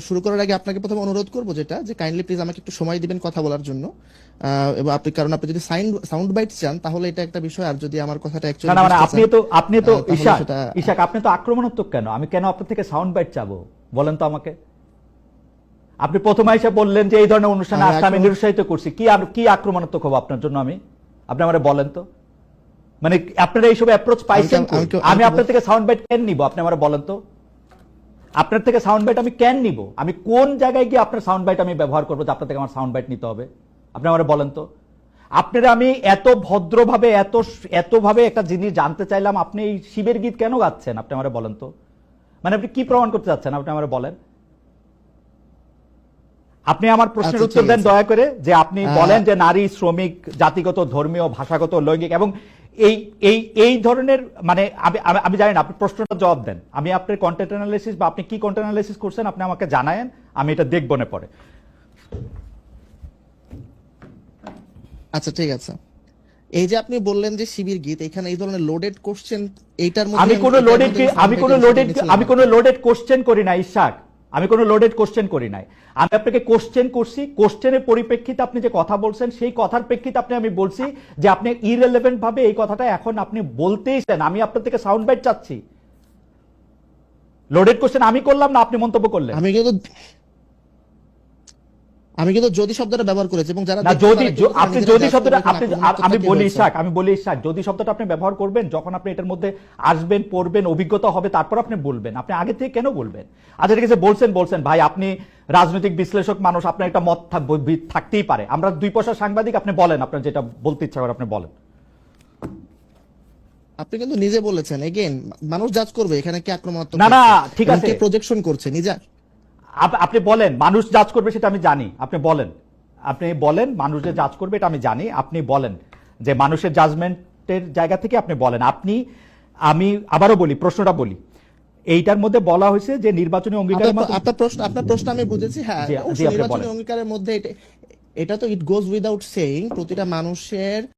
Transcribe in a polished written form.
শুরু করার আগে আপনাকে প্রথমে অনুরোধ করব যেটা যে কাইন্ডলি প্লিজ আমাকে একটু সময় দিবেন কথা বলার জন্য। এবং কারণ আপনি যদি সাউন্ড বাইট চান তাহলে এটা একটা বিষয়, আর যদি আমার কথাটা না অ্যাকচুয়ালি না, মানে আপনি তো তাহলে সেটা ইশাক আপনি তো আক্রমণাত্মক কেন? আমি কেন আপনার থেকে সাউন্ড বাইট চাবো বলেন তো আমাকে? আপনি প্রথমে এসে বললেন যে এই ধরনের অনুষ্ঠানে আসতে আমি নিরুৎসাহিত করছি। কি আক্রমণাত্মক হবো আপনার জন্য আমি? আপনি আমারে বলেন তো, মানে আপনারা এইসব অ্যাপ্রোচ পাইছেন কই? আমি আপনার থেকে সাউন্ড বাইট কেন নিব? আপনি আমারে বলেন তো, আপনার থেকে সাউন্ড বাইট আমি কেন নিব? আমি কোন জায়গায় গিয়ে আপনার সাউন্ড বাইট আমি ব্যবহার করবো যে আপনার থেকে আমার সাউন্ড বাইট নিতে হবে? আপনি আমারে বলেন তো। আপনারা আমি এত ভদ্রভাবে এতভাবে একটা জিনিস জানতে চাইলাম, আপনি এই শিবের গীত কেন গাচ্ছেন? আপনি আমারে বলেন তো, মানে আপনি কি প্রমাণ করতে চাচ্ছেন? আপনি আমারে বলেন। আপনি আমার প্রশ্নের উত্তর দেন দয়া করে, যে আপনি বলেন যে নারী, শ্রমিক, জাতিগত, ধর্মীয়, ভাষাগত, লৈঙ্গিক এবং এই এই এই ধরনের, মানে আমি জানি না, আপনি প্রশ্নটা জবাব দেন। আমি আপনার কন্টেন্ট অ্যানালাইসিস বা আপনি কি কন্টেন্ট অ্যানালাইসিস করছেন আপনি আমাকে জানায়েন, আমি এটা দেখব না পরে। আচ্ছা ঠিক আছে। এই যে আপনি বললেন যে শিবির গীত, এখানে এই ধরনের লোডেড কোশ্চেন, এইটার মধ্যে আমি কোনো লোডেড কোশ্চেন করি না ইশাক, আমি কোনো লোডেড কোশ্চেন করি নাই। আমি আপনাকে কোশ্চেন করছি, কোশ্চেনের পরিপ্রেক্ষিতে আপনি যে কথা বলছেন সেই কথার প্রেক্ষিতে আমি বলছি যে আপনি ইররিলেভেন্ট ভাবে এই কথাটা এখন আপনি বলতেইছেন, আমি আপনার থেকে সাউন্ড বাইট চাচ্ছি। লোডেড কোশ্চেন আমি করলাম না, আপনি মন্তব্য করলেন। আমি কিন্তু যদি শব্দটা ব্যবহার করেছি, এবং যারা আপনি যদি শব্দটা আমি বলি ইশাক, যদি শব্দটা আপনি ব্যবহার করবেন যখন আপনি এটার মধ্যে আসবেন, পড়বেন, অভিজ্ঞতা হবে, তারপর আপনি বলবেন। আপনি আগে থেকে কেন বলবেন? আচ্ছা ঠিক আছে, বলছেন ভাই, আপনি রাজনৈতিক বিশ্লেষক মানুষ, আপনার একটা মত থাকতেই পারে। আমরা দুই পয়সা সাংবাদিক, আপনি বলেন, আপনার যেটা বলতে ইচ্ছা করে আপনি বলেন। আপনি কিন্তু নিজে বলেছেন, এগেইন মানুষ জাজ করবে এখানে কি আক্রমণাত্মক, না ঠিক আছে, প্রজেকশন করছে নিজে। আপনি বলেন মানুষ জাজ করবে, সেটা আমি জানি। আপনি বলেন মানুষ যে জাজ করবে এটা আমি জানি। আপনি বলেন যে মানুষের জাজমেন্টের জায়গা থেকে আপনি বলেন। আমি আবারও বলি, প্রশ্নটা বলি, এইটার মধ্যে বলা হয়েছে যে নির্বাচনী অঙ্গীকারের মধ্যে আপনার প্রশ্ন আমি বুঝেছি। হ্যাঁ, নির্বাচনী অঙ্গীকারের মধ্যে এটা তো ইট গোজ উইদাউট সেইং প্রতিটা মানুষের